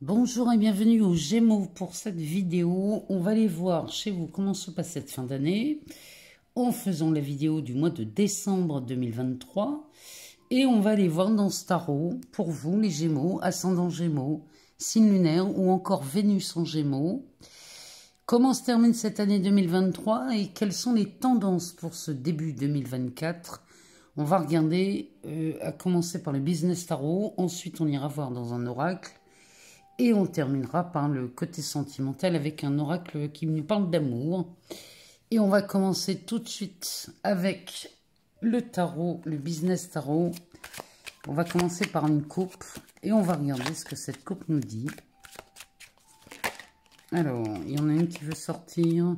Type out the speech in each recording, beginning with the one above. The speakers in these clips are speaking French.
Bonjour et bienvenue aux Gémeaux pour cette vidéo. On va aller voir chez vous comment se passe cette fin d'année en faisant la vidéo du mois de décembre 2023. Et on va aller voir dans ce tarot pour vous les Gémeaux, ascendant Gémeaux, signe lunaire ou encore Vénus en Gémeaux. Comment se termine cette année 2023 et quelles sont les tendances pour ce début 2024. On va regarder, à commencer par le business tarot, ensuite on ira voir dans un oracle. Et on terminera par le côté sentimental avec un oracle qui nous parle d'amour. Et on va commencer tout de suite avec le tarot, le business tarot. On va commencer par une coupe et on va regarder ce que cette coupe nous dit. Alors, il y en a une qui veut sortir.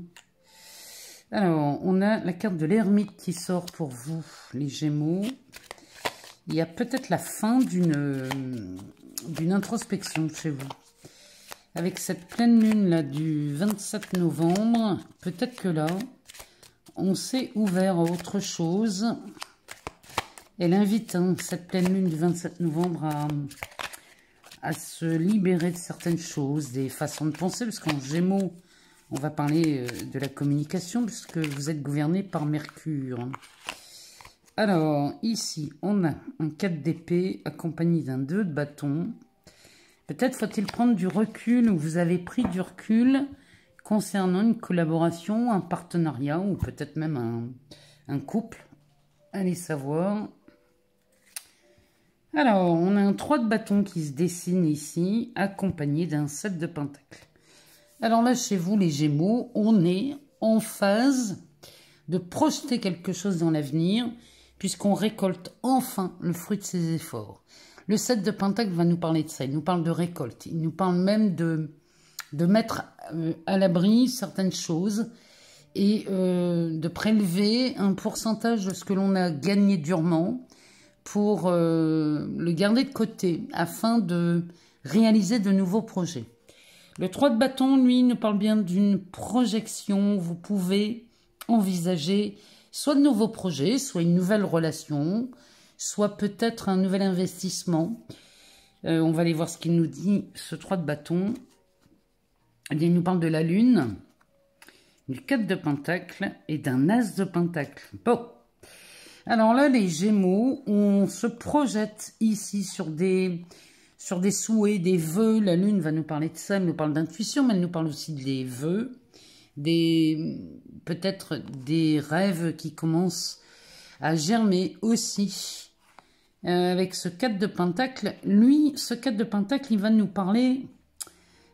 Alors, on a la carte de l'ermite qui sort pour vous, les Gémeaux. Il y a peut-être la fin d'une introspection chez vous. Avec cette pleine lune là du 27 novembre, peut-être que là, on s'est ouvert à autre chose. Elle invite cette pleine lune du 27 novembre à se libérer de certaines choses, des façons de penser, parce qu'en Gémeaux, on va parler de la communication, puisque vous êtes gouverné par Mercure. Alors, ici, on a un 4 d'épée accompagné d'un 2 de bâton. Peut-être faut-il prendre du recul, ou vous avez pris du recul concernant une collaboration, un partenariat, ou peut-être même un couple. Allez savoir. Alors, on a un 3 de bâton qui se dessine ici, accompagné d'un 7 de pentacle. Alors là, chez vous, les Gémeaux, on est en phase de projeter quelque chose dans l'avenir, puisqu'on récolte enfin le fruit de ses efforts. Le 7 de pentacle va nous parler de ça, il nous parle de récolte, il nous parle même de mettre à l'abri certaines choses et de prélever un pourcentage de ce que l'on a gagné durement pour le garder de côté afin de réaliser de nouveaux projets. Le 3 de bâton, lui, nous parle bien d'une projection. Vous pouvez envisager soit de nouveaux projets, soit une nouvelle relation, soit peut-être un nouvel investissement. On va aller voir ce qu'il nous dit, ce 3 de bâton. Il nous parle de la lune, du 4 de pentacle et d'un as de pentacle. Bon, alors là, les Gémeaux, on se projette ici sur des souhaits, des vœux. La lune va nous parler de ça, elle nous parle d'intuition, mais elle nous parle aussi des vœux, peut-être des rêves qui commencent à germer aussi. Avec ce 4 de pentacle, lui, ce 4 de pentacle, il va nous parler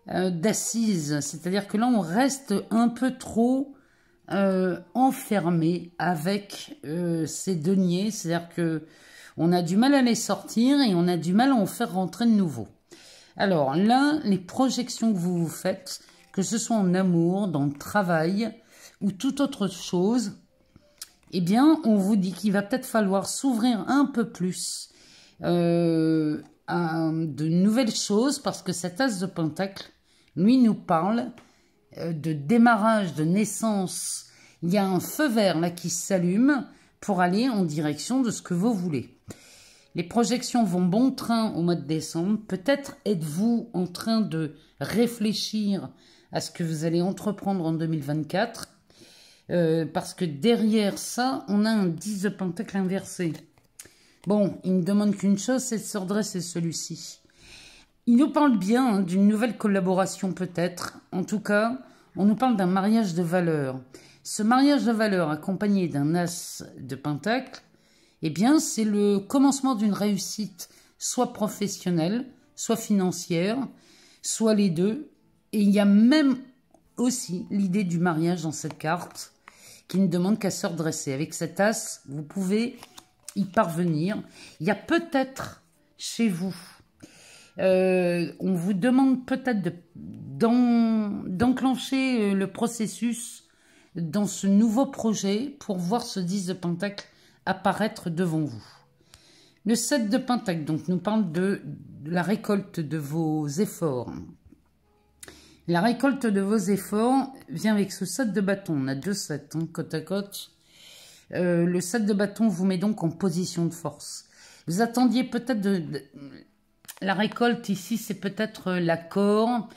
d'assises. C'est-à-dire que là, on reste un peu trop enfermé avec ces deniers. C'est-à-dire que on a du mal à les sortir et on a du mal à en faire rentrer de nouveau. Alors là, les projections que vous vous faites, que ce soit en amour, dans le travail ou toute autre chose, eh bien, on vous dit qu'il va peut-être falloir s'ouvrir un peu plus à de nouvelles choses, parce que cet as de pentacle, lui, nous parle de démarrage, de naissance. Il y a un feu vert là qui s'allume pour aller en direction de ce que vous voulez. Les projections vont bon train au mois de décembre. Peut-être êtes-vous en train de réfléchir à ce que vous allez entreprendre en 2024. Parce que derrière ça, on a un 10 de pentacle inversé. Bon, il ne demande qu'une chose, c'est de se redresser celui-ci. Il nous parle bien d'une nouvelle collaboration peut-être. En tout cas, on nous parle d'un mariage de valeur. Ce mariage de valeur accompagné d'un as de pentacle, eh bien, c'est le commencement d'une réussite, soit professionnelle, soit financière, soit les deux. Et il y a même aussi l'idée du mariage dans cette carte, qui ne demande qu'à se redresser. Avec cet as, vous pouvez y parvenir. Il y a peut-être chez vous, on vous demande peut-être d'enclencher le processus dans ce nouveau projet pour voir ce 10 de pentacle apparaître devant vous. Le 7 de pentacle, donc, nous parle de la récolte de vos efforts. La récolte de vos efforts vient avec ce 7 de bâton. On a deux 7 côte à côte. Le 7 de bâton vous met donc en position de force. Vous attendiez peut-être La récolte ici, c'est peut-être l'accord,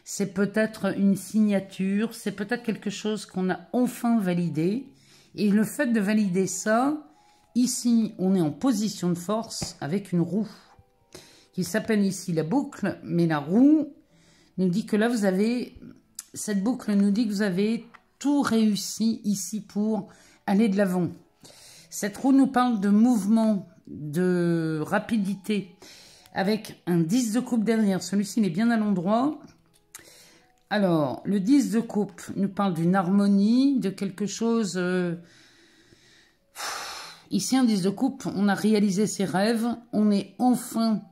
c'est peut-être une signature, c'est peut-être quelque chose qu'on a enfin validé. Et le fait de valider ça, ici, on est en position de force avec une roue qui s'appelle ici la boucle, mais la roue nous dit que là, vous avez... Cette boucle nous dit que vous avez tout réussi ici pour aller de l'avant. Cette roue nous parle de mouvement, de rapidité, avec un 10 de coupe derrière. Celui-ci, il est bien à l'endroit. Alors, le 10 de coupe nous parle d'une harmonie, de quelque chose... Ici, un 10 de coupe, on a réalisé ses rêves. On est enfin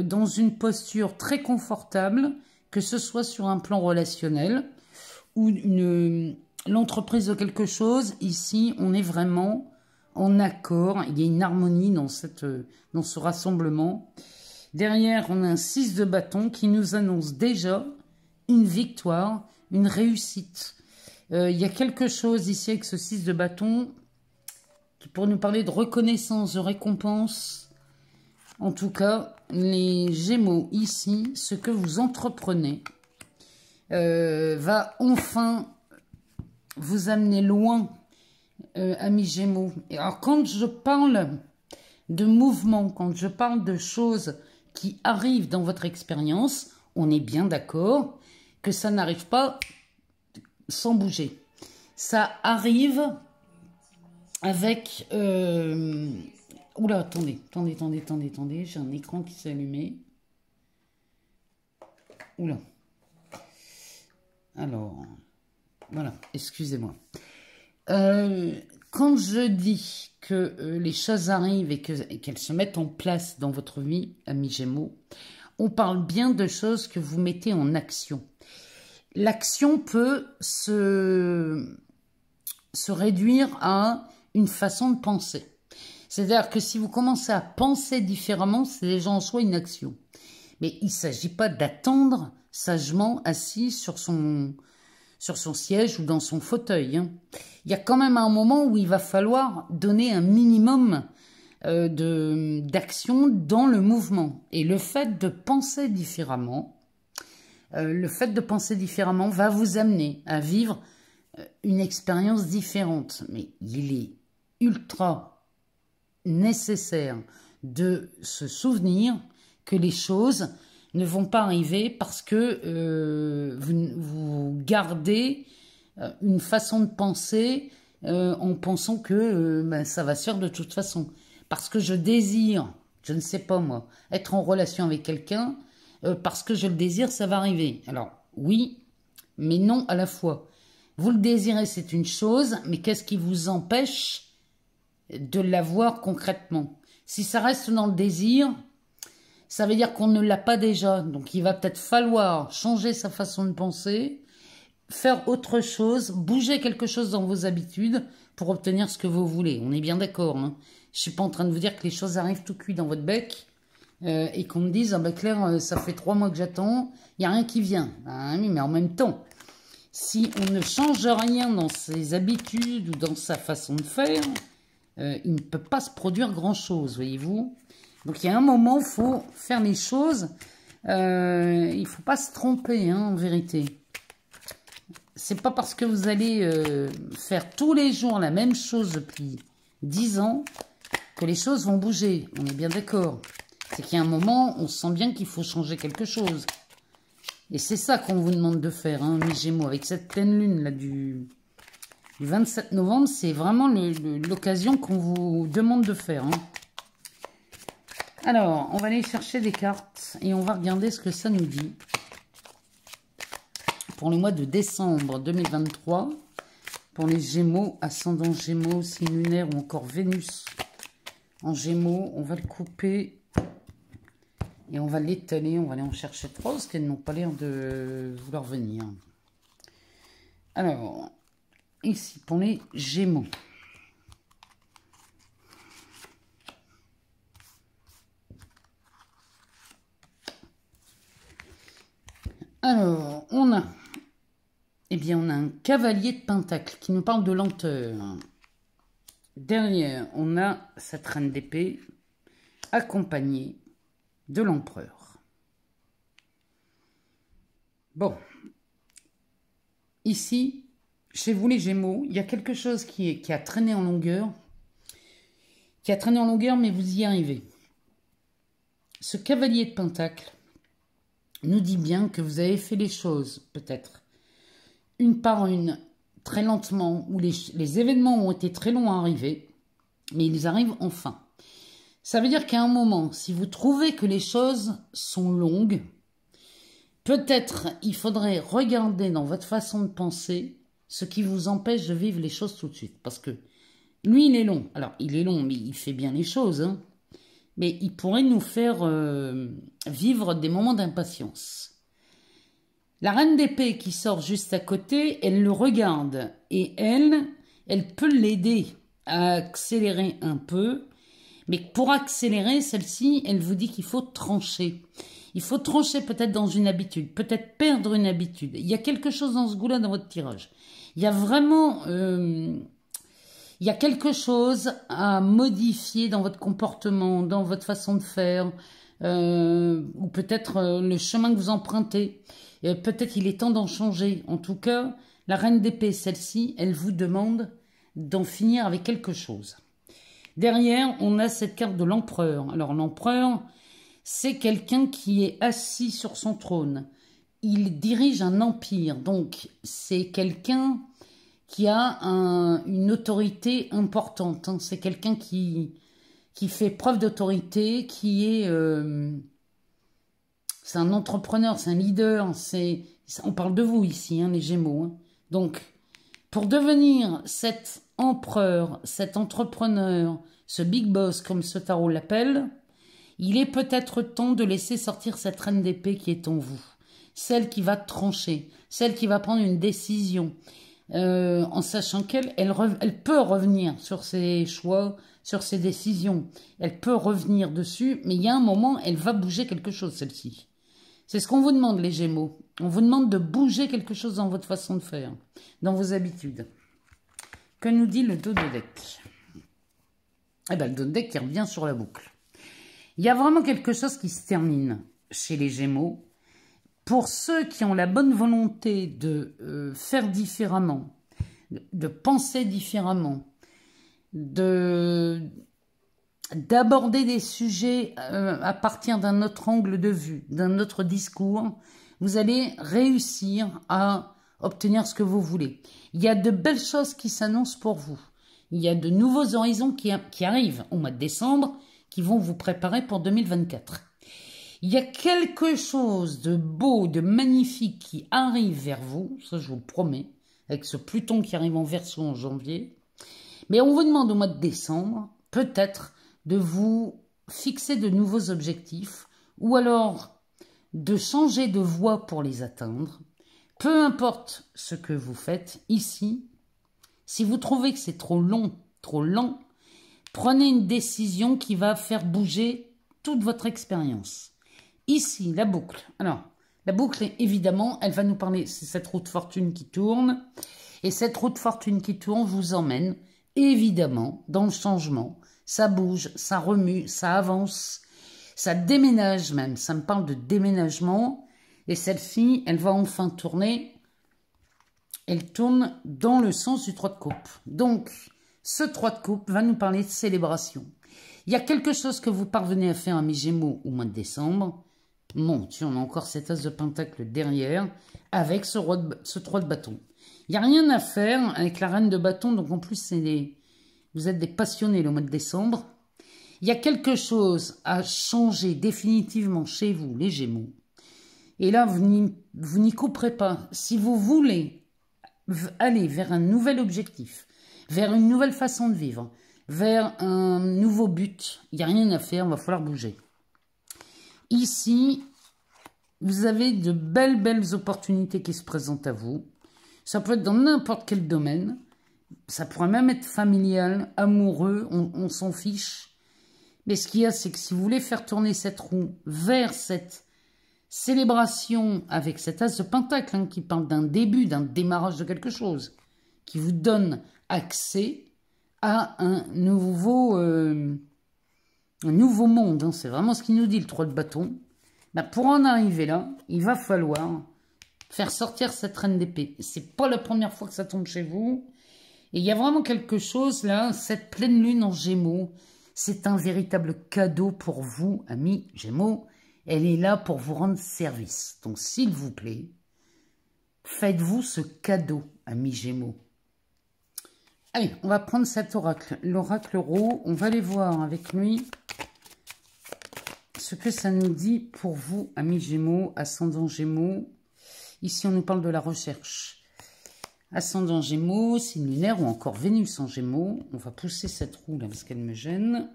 dans une posture très confortable, que ce soit sur un plan relationnel ou l'entreprise de quelque chose. Ici, on est vraiment en accord. Il y a une harmonie dans ce rassemblement. Derrière, on a un 6 de bâton qui nous annonce déjà une victoire, une réussite. Il y a quelque chose ici avec ce 6 de bâton qui pourrait nous parler de reconnaissance, de récompense. En tout cas, les Gémeaux ici, ce que vous entreprenez va enfin vous amener loin, amis Gémeaux. Et alors, quand je parle de mouvement, quand je parle de choses qui arrivent dans votre expérience, on est bien d'accord que ça n'arrive pas sans bouger. Ça arrive avec... Oula, attendez, j'ai un écran qui s'est allumé. Oula. Alors, voilà, excusez-moi. Quand je dis que les choses arrivent et qu'elles se mettent en place dans votre vie, amis Gémeaux, on parle bien de choses que vous mettez en action. L'action peut se réduire à une façon de penser. C'est-à-dire que si vous commencez à penser différemment, c'est déjà en soi une action. Mais il ne s'agit pas d'attendre sagement assis sur son siège ou dans son fauteuil. Hein. Il y a quand même un moment où il va falloir donner un minimum d'action dans le mouvement. Et le fait de penser différemment, va vous amener à vivre une expérience différente. Mais il est ultra nécessaire de se souvenir que les choses ne vont pas arriver parce que vous gardez une façon de penser en pensant que ça va se faire de toute façon. Parce que je désire, je ne sais pas moi, être en relation avec quelqu'un, parce que je le désire, ça va arriver. Alors, oui, mais non à la fois. Vous le désirez, c'est une chose, mais qu'est-ce qui vous empêche de l'avoir concrètement? Si ça reste dans le désir, ça veut dire qu'on ne l'a pas déjà. Donc, il va peut-être falloir changer sa façon de penser, faire autre chose, bouger quelque chose dans vos habitudes pour obtenir ce que vous voulez. On est bien d'accord. Hein. Je ne suis pas en train de vous dire que les choses arrivent tout cuit dans votre bec et qu'on me dise « Ah ben Claire, ça fait 3 mois que j'attends, il n'y a rien qui vient. » Ah oui, mais en même temps, si on ne change rien dans ses habitudes ou dans sa façon de faire, il ne peut pas se produire grand-chose, voyez-vous. Donc, il y a un moment, il faut faire les choses. Il ne faut pas se tromper, hein, en vérité. C'est pas parce que vous allez faire tous les jours la même chose depuis 10 ans que les choses vont bouger. On est bien d'accord. C'est qu'il y a un moment, on sent bien qu'il faut changer quelque chose. Et c'est ça qu'on vous demande de faire, hein, mes Gémeaux. Avec cette pleine lune là du 27 novembre, c'est vraiment l'occasion qu'on vous demande de faire. Hein. Alors, on va aller chercher des cartes et on va regarder ce que ça nous dit. Pour le mois de décembre 2023, pour les Gémeaux, ascendant Gémeaux, signe lunaire ou encore Vénus en Gémeaux, on va le couper et on va l'étaler. On va aller en chercher 3 parce qu'elles n'ont pas l'air de vouloir venir. Alors, ici, pour les Gémeaux. Alors, on a un cavalier de pentacle qui nous parle de lenteur. Derrière, on a cette reine d'épée accompagnée de l'empereur. Bon, ici, chez vous les Gémeaux, il y a quelque chose qui a traîné en longueur, mais vous y arrivez. Ce cavalier de Pentacle nous dit bien que vous avez fait les choses, peut-être, une par une, très lentement, où les événements ont été très longs à arriver, mais ils arrivent enfin. Ça veut dire qu'à un moment, si vous trouvez que les choses sont longues, peut-être il faudrait regarder dans votre façon de penser ce qui vous empêche de vivre les choses tout de suite. Parce que lui, il est long. Alors, il est long, mais il fait bien les choses, hein. Mais il pourrait nous faire vivre des moments d'impatience. La reine d'épée qui sort juste à côté, elle le regarde. Et elle peut l'aider à accélérer un peu. Mais pour accélérer, celle-ci, elle vous dit qu'il faut trancher. Il faut trancher peut-être dans une habitude, peut-être perdre une habitude. Il y a quelque chose dans ce goût-là dans votre tirage. Il y a vraiment... il y a quelque chose à modifier dans votre comportement, dans votre façon de faire, ou peut-être le chemin que vous empruntez. Peut-être il est temps d'en changer. En tout cas, la reine d'épée, celle-ci, elle vous demande d'en finir avec quelque chose. Derrière, on a cette carte de l'empereur. Alors l'empereur, c'est quelqu'un qui est assis sur son trône. Il dirige un empire, donc c'est quelqu'un qui a une autorité importante. Hein. C'est quelqu'un qui fait preuve d'autorité, qui est... c'est un entrepreneur, c'est un leader. On parle de vous ici, hein, les Gémeaux. Hein. Donc, pour devenir cet empereur, cet entrepreneur, ce big boss, comme ce tarot l'appelle, il est peut-être temps de laisser sortir cette reine d'épée qui est en vous. Celle qui va trancher, celle qui va prendre une décision, en sachant qu'elle peut revenir sur ses choix, sur ses décisions. Elle peut revenir dessus, mais il y a un moment, elle va bouger quelque chose, celle-ci. C'est ce qu'on vous demande, les Gémeaux. On vous demande de bouger quelque chose dans votre façon de faire, dans vos habitudes. Que nous dit le dos de deck? Eh bien, le dos de deck qui revient sur la boucle. Il y a vraiment quelque chose qui se termine chez les Gémeaux. Pour ceux qui ont la bonne volonté de faire différemment, de penser différemment, d'aborder des sujets à partir d'un autre angle de vue, d'un autre discours, vous allez réussir à obtenir ce que vous voulez. Il y a de belles choses qui s'annoncent pour vous. Il y a de nouveaux horizons qui arrivent au mois de décembre, qui vont vous préparer pour 2024. Il y a quelque chose de beau, de magnifique qui arrive vers vous, ça je vous le promets, avec ce Pluton qui arrive en Verseau en janvier. Mais on vous demande au mois de décembre, peut-être, de vous fixer de nouveaux objectifs, ou alors de changer de voie pour les atteindre. Peu importe ce que vous faites ici, si vous trouvez que c'est trop long, trop lent, prenez une décision qui va faire bouger toute votre expérience. Ici, la boucle. Alors, la boucle, évidemment, elle va nous parler, c'est cette roue de fortune qui tourne. Et cette roue de fortune qui tourne vous emmène, évidemment, dans le changement. Ça bouge, ça remue, ça avance, ça déménage même. Ça me parle de déménagement. Et celle-ci, elle va enfin tourner. Elle tourne dans le sens du 3 de coupe. Donc, ce 3 de coupe va nous parler de célébration. Il y a quelque chose que vous parvenez à faire à mes Gémeaux au mois de décembre. Mon Dieu, on a encore cet as de pentacle derrière avec ce 3 de bâton. Il n'y a rien à faire avec la reine de bâton. Donc, en plus, vous êtes des passionnés le mois de décembre. Il y a quelque chose à changer définitivement chez vous, les Gémeaux. Et là, vous n'y couperez pas. Si vous voulez aller vers un nouvel objectif, vers une nouvelle façon de vivre, vers un nouveau but, il n'y a rien à faire, il va falloir bouger. Ici, vous avez de belles opportunités qui se présentent à vous. Ça peut être dans n'importe quel domaine. Ça pourrait même être familial, amoureux, on s'en fiche. Mais ce qu'il y a, c'est que si vous voulez faire tourner cette roue vers cette célébration avec cet as de pentacle, hein, qui parle d'un début, d'un démarrage de quelque chose, qui vous donne accès à un nouveau un nouveau monde, hein, c'est vraiment ce qu'il nous dit le 3 de bâton. Ben, pour en arriver là, il va falloir faire sortir cette reine d'épée. C'est pas la première fois que ça tombe chez vous. Et il y a vraiment quelque chose là, cette pleine lune en Gémeaux, c'est un véritable cadeau pour vous, amis Gémeaux. Elle est là pour vous rendre service. Donc s'il vous plaît, faites-vous ce cadeau, amis Gémeaux. Allez, on va prendre cet oracle, l'oracle Ro. On va aller voir avec lui ce que ça nous dit pour vous, amis Gémeaux, ascendant Gémeaux. Ici, on nous parle de la recherche. Ascendant Gémeaux, signe lunaire ou encore Vénus en Gémeaux. On va pousser cette roue là parce qu'elle me gêne.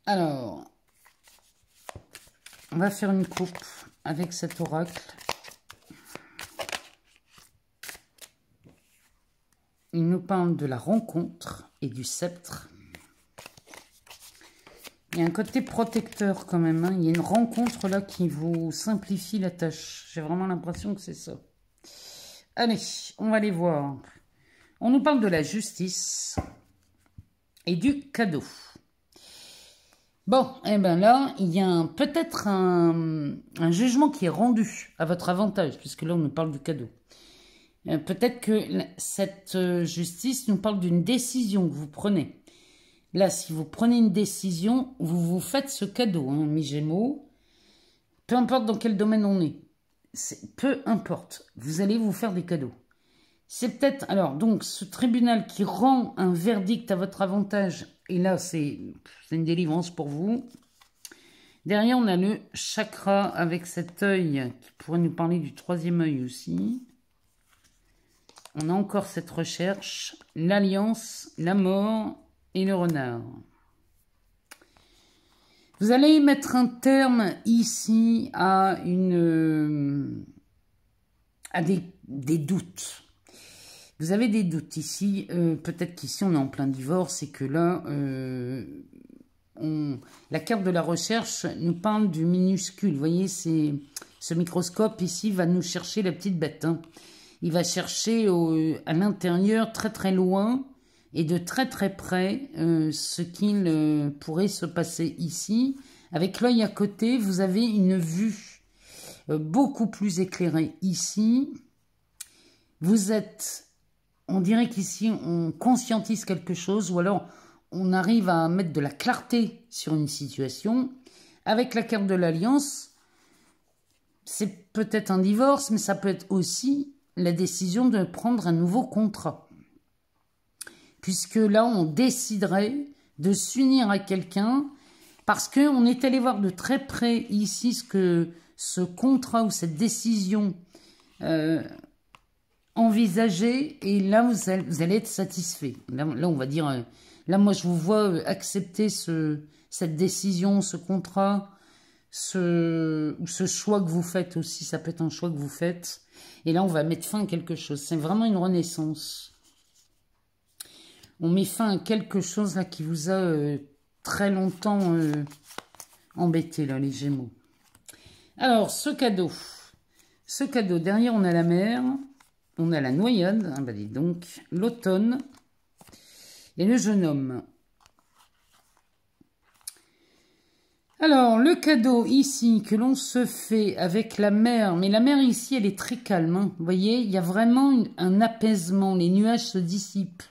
Alors, on va faire une coupe avec cet oracle. Il nous parle de la rencontre et du sceptre. Il y a un côté protecteur quand même. Hein. Il y a une rencontre là qui vous simplifie la tâche. J'ai vraiment l'impression que c'est ça. Allez, on va les voir. On nous parle de la justice et du cadeau. Bon, et bien là, il y a peut-être un jugement qui est rendu à votre avantage, puisque là, on nous parle du cadeau. Peut-être que cette justice nous parle d'une décision que vous prenez. Là, si vous prenez une décision, vous vous faites ce cadeau, hein, mes Gémeaux. Peu importe dans quel domaine on est. Peu importe. Vous allez vous faire des cadeaux. C'est peut-être... Alors, donc, ce tribunal qui rend un verdict à votre avantage, et là, c'est une délivrance pour vous. Derrière, on a le chakra avec cet œil qui pourrait nous parler du troisième œil aussi. On a encore cette recherche, l'alliance, la mort et le renard. Vous allez mettre un terme ici à des doutes. Vous avez des doutes ici. Peut-être qu'ici on est en plein divorce et que là, la carte de la recherche nous parle du minuscule. Vous voyez, ce microscope ici va nous chercher la petite bête. Hein. Il va chercher à l'intérieur, très très loin et de très très près, ce qu'il pourrait se passer ici. Avec l'œil à côté, vous avez une vue beaucoup plus éclairée ici. Vous êtes, on dirait qu'ici, on conscientise quelque chose ou alors on arrive à mettre de la clarté sur une situation. Avec la carte de l'alliance, c'est peut-être un divorce, mais ça peut être aussi la décision de prendre un nouveau contrat. Puisque là, on déciderait de s'unir à quelqu'un parce qu'on est allé voir de très près ici ce que ce contrat ou cette décision envisagée. Et là, vous allez être satisfait. Là, on va dire... Là, moi, je vous vois accepter cette décision, ce contrat, ce choix que vous faites aussi. Ça peut être un choix que vous faites. Et là, on va mettre fin à quelque chose. C'est vraiment une renaissance. On met fin à quelque chose là qui vous a très longtemps embêté, là, les Gémeaux. Alors, ce cadeau, derrière, on a la mer, on a la noyade, bah dis donc, l'automne et le jeune homme. Alors, le cadeau ici que l'on se fait avec la mer, mais la mer ici, elle est très calme. Hein. Vous voyez, il y a vraiment un apaisement, les nuages se dissipent.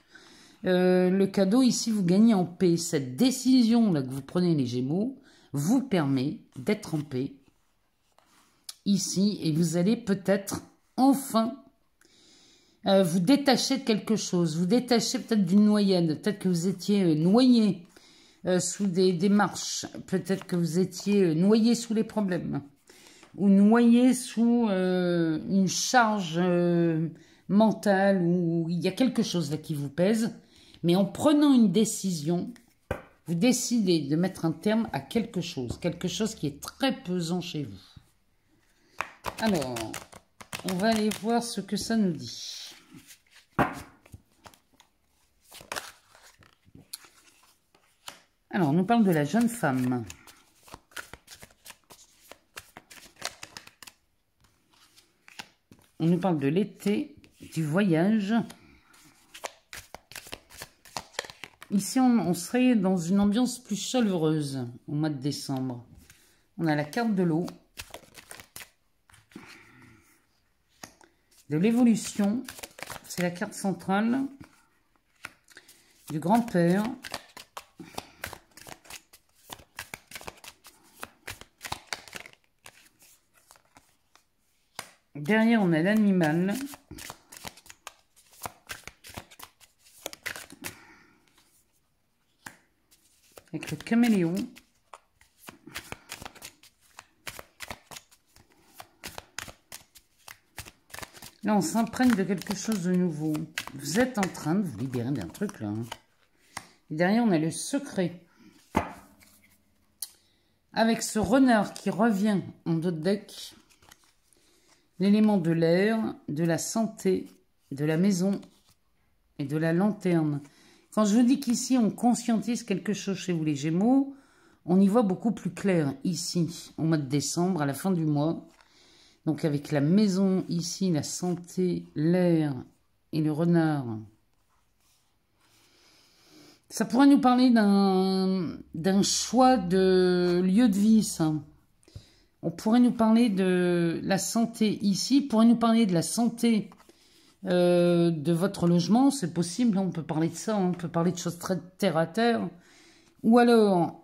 Le cadeau ici, vous gagnez en paix. Cette décision là que vous prenez, les Gémeaux, vous permet d'être en paix ici. Et vous allez peut-être enfin vous détacher de quelque chose. Vous détacher peut-être d'une noyade. Peut-être que vous étiez noyé sous des marches. Peut-être que vous étiez noyé sous les problèmes. Ou noyé sous une charge mentale. Ou il y a quelque chose là qui vous pèse. Mais en prenant une décision, vous décidez de mettre un terme à quelque chose qui est très pesant chez vous. Alors, on va aller voir ce que ça nous dit. Alors, on nous parle de la jeune femme. On nous parle de l'été, du voyage, ici, on serait dans une ambiance plus chaleureuse au mois de décembre. On a la carte de l'eau, de l'évolution, c'est la carte centrale, du grand-père, derrière on a l'animal, avec le caméléon, là, on s'imprègne de quelque chose de nouveau. Vous êtes en train de vous libérer d'un truc, là. Et derrière, on a le secret. Avec ce renard qui revient en dos de deck. L'élément de l'air, de la santé, de la maison et de la lanterne. Quand je vous dis qu'ici, on conscientise quelque chose chez vous, les Gémeaux, on y voit beaucoup plus clair ici, au mois de décembre, à la fin du mois. Donc avec la maison ici, la santé, l'air et le renard. Ça pourrait nous parler d'un choix de lieu de vie, ça. On pourrait nous parler de la santé ici, on pourrait nous parler de la santé de votre logement, c'est possible, on peut parler de ça, on peut parler de choses très terre à terre. Ou alors...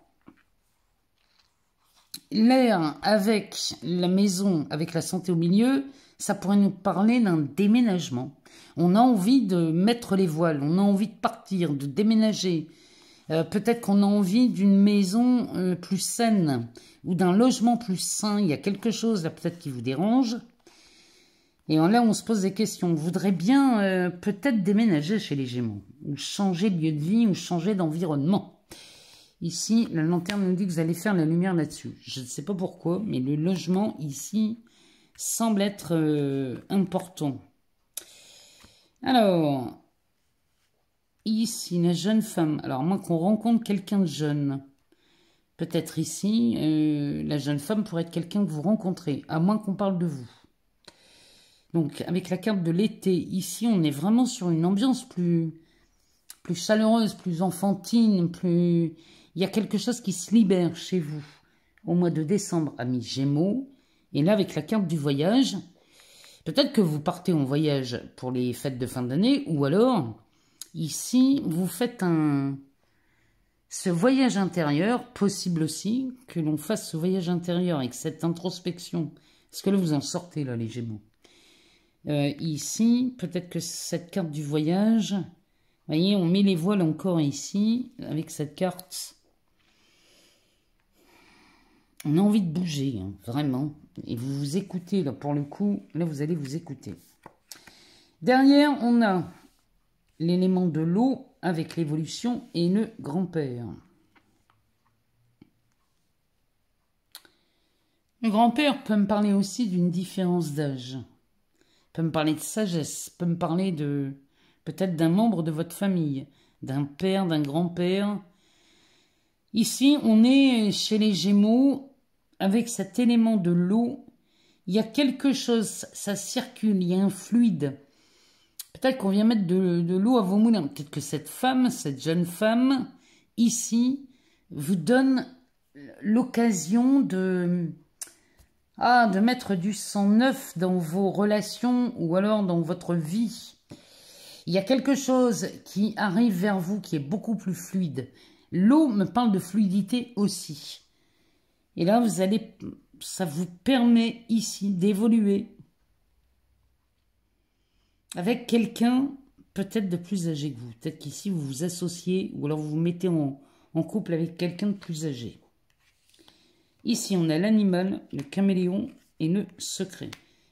l'air avec la maison, avec la santé au milieu, ça pourrait nous parler d'un déménagement. On a envie de mettre les voiles, on a envie de partir, de déménager. Peut-être qu'on a envie d'une maison plus saine ou d'un logement plus sain. Il y a quelque chose là peut-être qui vous dérange. Et là, on se pose des questions. On voudrait bien peut-être déménager chez les Gémeaux, ou changer de lieu de vie, ou changer d'environnement. Ici, la lanterne nous dit que vous allez faire la lumière là-dessus. Je ne sais pas pourquoi, mais le logement ici semble être important. Alors, ici, la jeune femme. Alors, à moins qu'on rencontre quelqu'un de jeune. Peut-être ici, la jeune femme pourrait être quelqu'un que vous rencontrez, à moins qu'on parle de vous. Donc, avec la carte de l'été, ici, on est vraiment sur une ambiance plus chaleureuse, plus enfantine, plus... Il y a quelque chose qui se libère chez vous au mois de décembre, amis Gémeaux. Et là, avec la carte du voyage, peut-être que vous partez en voyage pour les fêtes de fin d'année, ou alors, ici, vous faites ce voyage intérieur, possible aussi que l'on fasse ce voyage intérieur avec cette introspection. Parce que là, vous en sortez, là, les Gémeaux. Ici, peut-être que cette carte du voyage... Vous voyez, on met les voiles encore ici, avec cette carte. On a envie de bouger, hein, vraiment. Et vous vous écoutez, là, pour le coup. Là, vous allez vous écouter. Derrière, on a l'élément de l'eau avec l'évolution et le grand-père. Le grand-père peut me parler aussi d'une différence d'âge. Peut me parler de sagesse. Peut me parler de... peut-être d'un membre de votre famille, d'un père, d'un grand-père. Ici, on est chez les Gémeaux, avec cet élément de l'eau. Il y a quelque chose, ça circule, il y a un fluide. Peut-être qu'on vient mettre de l'eau à vos moulins. Peut-être que cette femme, cette jeune femme, ici, vous donne l'occasion de mettre du sang neuf dans vos relations ou alors dans votre vie. Il y a quelque chose qui arrive vers vous qui est beaucoup plus fluide. L'eau me parle de fluidité aussi. Et là, ça vous permet ici d'évoluer avec quelqu'un peut-être de plus âgé que vous. Peut-être qu'ici, vous vous associez ou alors vous vous mettez en couple avec quelqu'un de plus âgé. Ici, on a l'animal, le caméléon et le secret.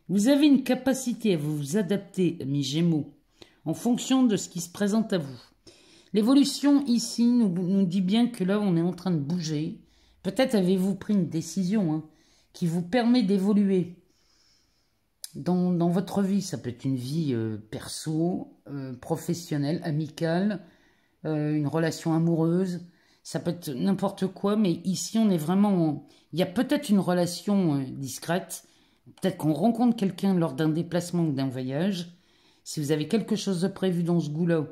Vous avez une capacité à vous adapter, amis Gémeaux, en fonction de ce qui se présente à vous. L'évolution ici nous dit bien que là, on est en train de bouger. Peut-être avez-vous pris une décision qui vous permet d'évoluer dans votre vie. Ça peut être une vie perso, professionnelle, amicale, une relation amoureuse. Ça peut être n'importe quoi, mais ici, on est vraiment... Il y a peut-être une relation discrète. Peut-être qu'on rencontre quelqu'un lors d'un déplacement ou d'un voyage. Si vous avez quelque chose de prévu dans ce goût-là,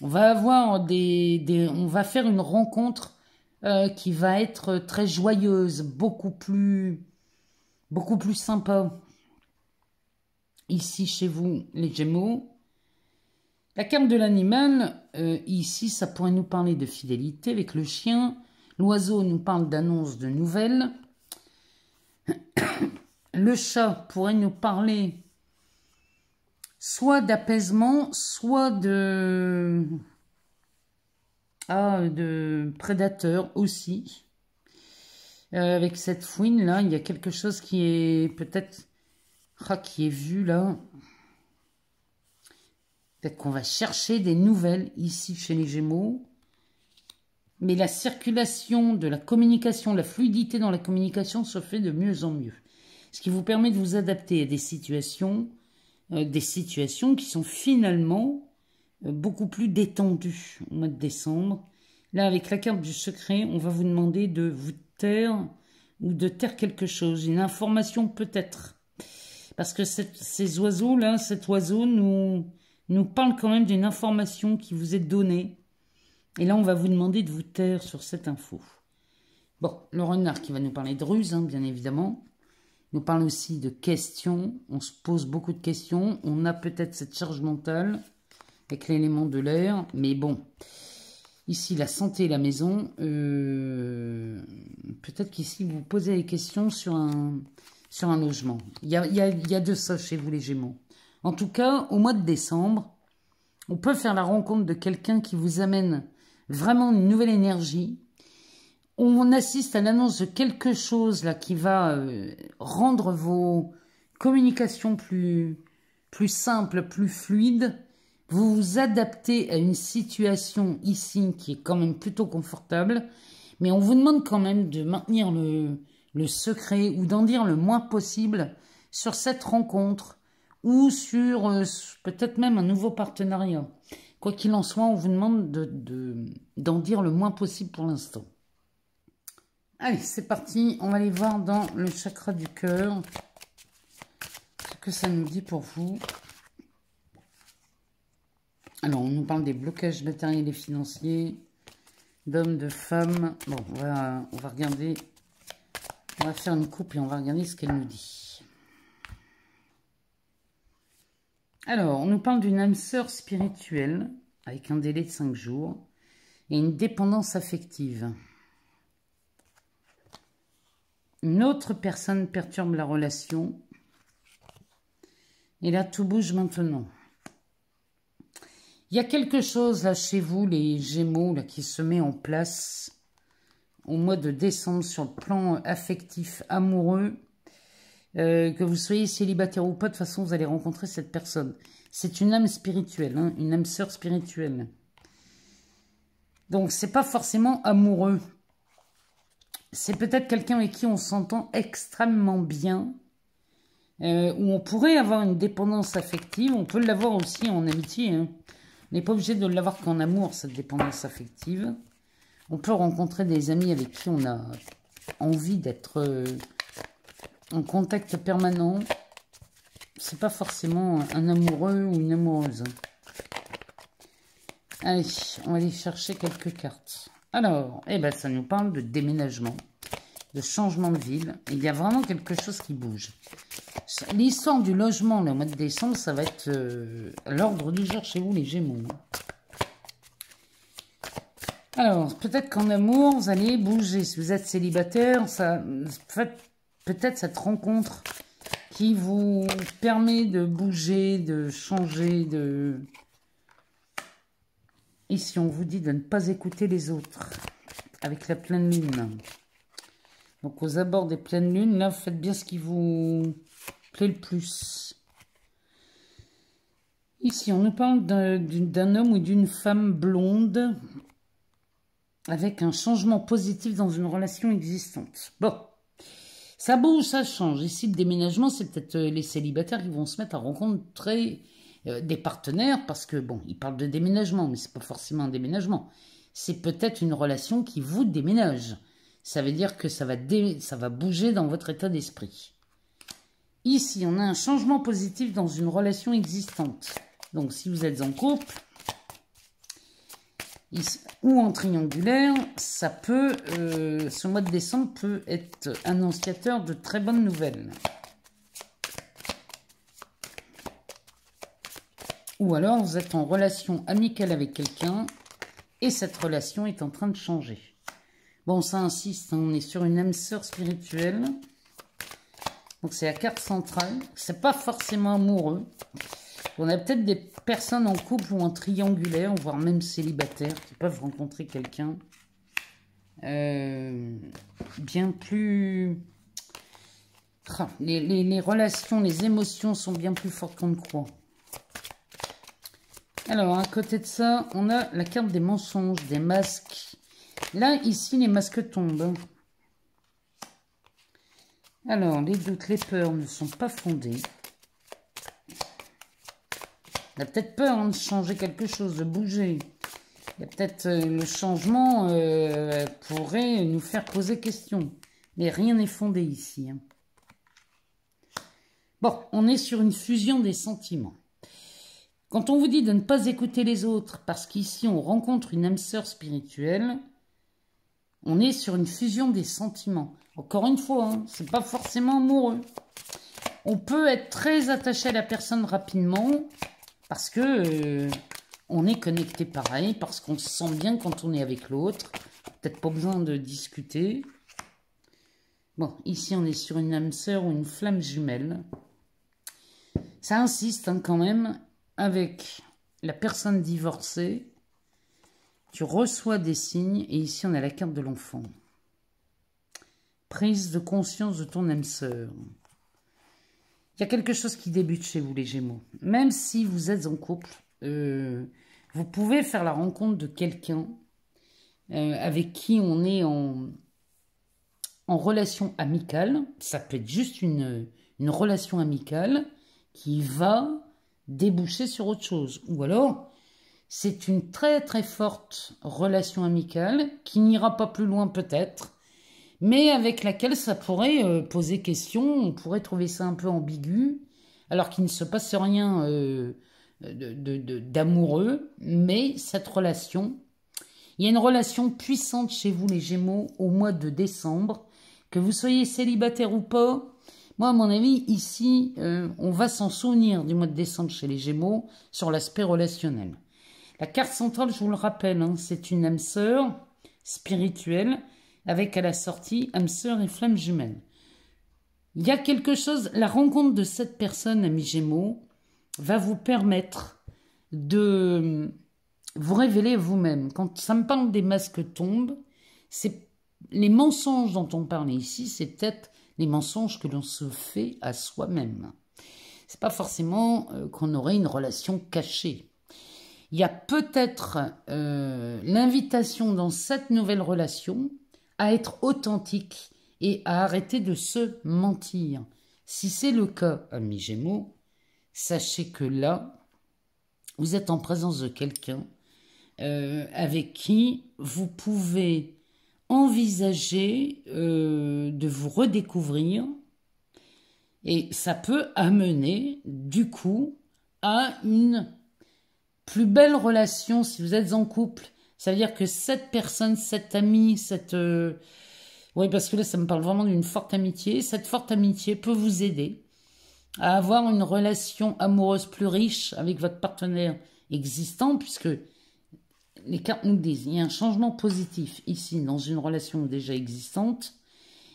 On va avoir on va faire une rencontre qui va être très joyeuse, beaucoup plus sympa. Ici, chez vous, les Gémeaux. La carte de l'animal, ici, ça pourrait nous parler de fidélité avec le chien. L'oiseau nous parle d'annonce de nouvelles. Le chat pourrait nous parler soit d'apaisement, soit de prédateur aussi. Avec cette fouine là, il y a quelque chose qui est peut-être qui est vu là. Peut-être qu'on va chercher des nouvelles ici chez les Gémeaux. Mais la circulation de la communication, la fluidité dans la communication se fait de mieux en mieux. Ce qui vous permet de vous adapter à des situations qui sont finalement beaucoup plus détendues au mois de décembre. Là, avec la carte du secret, on va vous demander de vous taire ou de taire quelque chose, une information peut-être. Parce que ces oiseaux-là, cet oiseau nous parle quand même d'une information qui vous est donnée. Et là, on va vous demander de vous taire sur cette info. Bon, le renard qui va nous parler de ruse, hein, bien évidemment. Il nous parle aussi de questions. On se pose beaucoup de questions. On a peut-être cette charge mentale avec l'élément de l'air. Mais bon, ici, la santé et la maison. Peut-être qu'ici, vous posez des questions sur un logement. Il y a de ça chez vous, les Gémeaux. En tout cas, au mois de décembre, on peut faire la rencontre de quelqu'un qui vous amène vraiment une nouvelle énergie. On assiste à l'annonce de quelque chose là qui va rendre vos communications plus simples, plus fluides. Vous vous adaptez à une situation ici qui est quand même plutôt confortable. Mais on vous demande quand même de maintenir le secret ou d'en dire le moins possible sur cette rencontre ou sur peut-être même un nouveau partenariat. Quoi qu'il en soit, on vous demande d'en dire le moins possible pour l'instant. Allez, c'est parti. On va aller voir dans le chakra du cœur ce que ça nous dit pour vous. Alors, on nous parle des blocages matériels et financiers, d'hommes, de femmes. Bon, on va regarder. On va faire une coupe et on va regarder ce qu'elle nous dit. Alors, on nous parle d'une âme sœur spirituelle avec un délai de 5 jours et une dépendance affective. Une autre personne perturbe la relation et là, tout bouge maintenant. Il y a quelque chose là chez vous, les Gémeaux, là, qui se met en place au mois de décembre sur le plan affectif, amoureux. Que vous soyez célibataire ou pas, de toute façon, vous allez rencontrer cette personne. C'est une âme spirituelle, hein, une âme sœur spirituelle. Donc, c'est pas forcément amoureux. C'est peut-être quelqu'un avec qui on s'entend extrêmement bien, où on pourrait avoir une dépendance affective. On peut l'avoir aussi en amitié. Hein. On n'est pas obligé de l'avoir qu'en amour, cette dépendance affective. On peut rencontrer des amis avec qui on a envie d'être en contact permanent. C'est pas forcément un amoureux ou une amoureuse. Allez, on va aller chercher quelques cartes. Alors, ça nous parle de déménagement, de changement de ville. Il y a vraiment quelque chose qui bouge. L'histoire du logement, le mois de décembre, ça va être à l'ordre du jour chez vous, les Gémeaux. Alors, peut-être qu'en amour, vous allez bouger. Si vous êtes célibataire, peut-être cette rencontre qui vous permet de bouger, de changer, Ici, on vous dit de ne pas écouter les autres avec la pleine lune. Donc, aux abords des pleines lunes, là, faites bien ce qui vous plaît le plus. Ici, on nous parle d'un homme ou d'une femme blonde avec un changement positif dans une relation existante. Bon, ça bouge, ça change. Ici, le déménagement, c'est peut-être les célibataires qui vont se mettre à rencontrer des partenaires parce que, bon, ils parlent de déménagement, mais c'est pas forcément un déménagement. C'est peut-être une relation qui vous déménage. Ça veut dire que ça va bouger dans votre état d'esprit. Ici, on a un changement positif dans une relation existante. Donc, si vous êtes en couple, ou en triangulaire, ça peut, ce mois de décembre peut être annonciateur de très bonnes nouvelles. Ou alors vous êtes en relation amicale avec quelqu'un et cette relation est en train de changer. Bon, ça insiste, hein, on est sur une âme sœur spirituelle. Donc c'est la carte centrale. C'est pas forcément amoureux. On a peut-être des personnes en couple ou en triangulaire, voire même célibataires, qui peuvent rencontrer quelqu'un bien plus... Les relations, les émotions sont bien plus fortes qu'on ne croit. Alors, à côté de ça, on a la carte des mensonges, des masques. Là, ici, les masques tombent. Alors, les doutes, les peurs ne sont pas fondés. On a peut-être peur hein, de changer quelque chose, de bouger. Il y a peut-être le changement pourrait nous faire poser question. Mais rien n'est fondé ici. Hein. Bon, on est sur une fusion des sentiments. Quand on vous dit de ne pas écouter les autres, parce qu'ici on rencontre une âme sœur spirituelle, on est sur une fusion des sentiments. Encore une fois, hein, c'est pas forcément amoureux. On peut être très attaché à la personne rapidement, parce que on est connecté pareil, parce qu'on se sent bien quand on est avec l'autre. Peut-être pas besoin de discuter. Bon, ici on est sur une âme sœur ou une flamme jumelle. Ça insiste hein, quand même. Avec la personne divorcée, tu reçois des signes, et ici on a la carte de l'enfant. Prise de conscience de ton âme sœur. Il y a quelque chose qui débute chez vous les Gémeaux. Même si vous êtes en couple, vous pouvez faire la rencontre de quelqu'un avec qui on est en relation amicale. Ça peut être juste une relation amicale qui va déboucher sur autre chose. Ou alors, c'est une très très forte relation amicale qui n'ira pas plus loin peut-être, mais avec laquelle ça pourrait poser question, on pourrait trouver ça un peu ambigu, alors qu'il ne se passe rien d'amoureux, mais cette relation, il y a une relation puissante chez vous les Gémeaux au mois de décembre, que vous soyez célibataire ou pas. Moi, à mon avis, ici, on va s'en souvenir du mois de décembre chez les Gémeaux sur l'aspect relationnel. La carte centrale, je vous le rappelle, hein, c'est une âme sœur spirituelle avec à la sortie âme sœur et flamme jumelle. Il y a quelque chose, la rencontre de cette personne, ami Gémeaux, va vous permettre de vous révéler vous-même. Quand ça me parle des masques tombent, c'est les mensonges dont on parle ici, c'est peut-être les mensonges que l'on se fait à soi-même. C'est pas forcément qu'on aurait une relation cachée. Il y a peut-être l'invitation dans cette nouvelle relation à être authentique et à arrêter de se mentir. Si c'est le cas, amis Gémeaux, sachez que là, vous êtes en présence de quelqu'un avec qui vous pouvez envisager de vous redécouvrir et ça peut amener du coup à une plus belle relation si vous êtes en couple. Ça veut dire que cette personne, cette amie, oui, parce que là ça me parle vraiment d'une forte amitié, cette forte amitié peut vous aider à avoir une relation amoureuse plus riche avec votre partenaire existant, puisque les cartes nous disent, il y a un changement positif ici dans une relation déjà existante.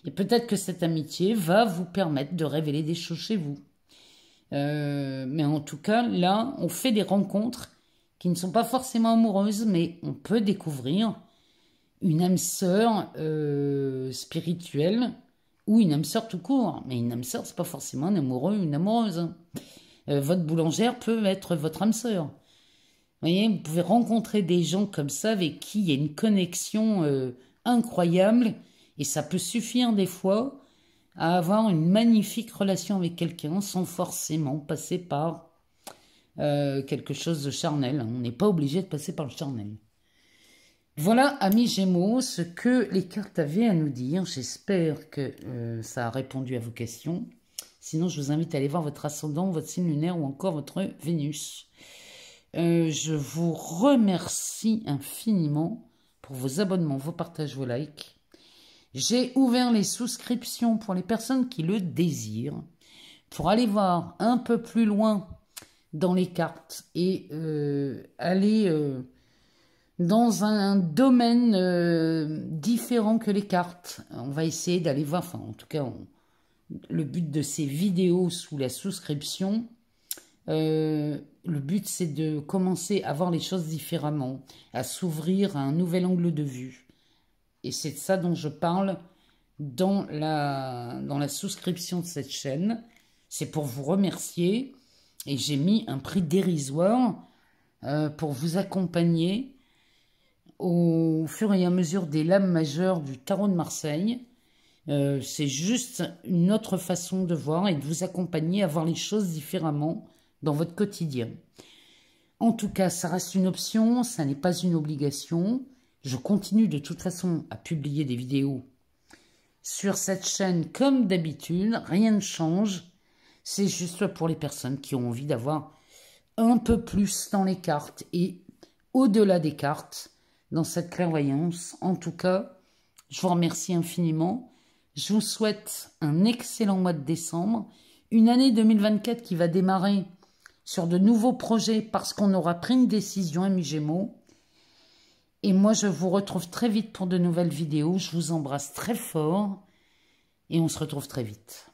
Et peut-être que cette amitié va vous permettre de révéler des choses chez vous. Mais en tout cas, là, on fait des rencontres qui ne sont pas forcément amoureuses, mais on peut découvrir une âme sœur spirituelle ou une âme sœur tout court. Mais une âme sœur, c'est pas forcément un amoureux ou une amoureuse. Votre boulangère peut être votre âme sœur. Vous voyez, vous pouvez rencontrer des gens comme ça avec qui il y a une connexion incroyable et ça peut suffire des fois à avoir une magnifique relation avec quelqu'un sans forcément passer par quelque chose de charnel. On n'est pas obligé de passer par le charnel. Voilà, amis Gémeaux, ce que les cartes avaient à nous dire. J'espère que ça a répondu à vos questions. Sinon, je vous invite à aller voir votre ascendant, votre signe lunaire ou encore votre Vénus. Je vous remercie infiniment pour vos abonnements, vos partages, vos likes. J'ai ouvert les souscriptions pour les personnes qui le désirent, pour aller voir un peu plus loin dans les cartes et aller dans un domaine différent que les cartes. On va essayer d'aller voir, enfin en tout cas, le but de ces vidéos sous la souscription, le but c'est de commencer à voir les choses différemment, à s'ouvrir à un nouvel angle de vue. Et c'est de ça dont je parle dans la souscription de cette chaîne. C'est pour vous remercier. Et j'ai mis un prix dérisoire pour vous accompagner au fur et à mesure des lames majeures du tarot de Marseille. C'est juste une autre façon de voir et de vous accompagner à voir les choses différemment dans votre quotidien. En tout cas, ça reste une option, ça n'est pas une obligation. Je continue de toute façon à publier des vidéos sur cette chaîne comme d'habitude. Rien ne change. C'est juste pour les personnes qui ont envie d'avoir un peu plus dans les cartes et au-delà des cartes, dans cette clairvoyance. En tout cas, je vous remercie infiniment. Je vous souhaite un excellent mois de décembre. Une année 2024 qui va démarrer sur de nouveaux projets parce qu'on aura pris une décision, amis Gémeaux. Et moi, je vous retrouve très vite pour de nouvelles vidéos. Je vous embrasse très fort et on se retrouve très vite.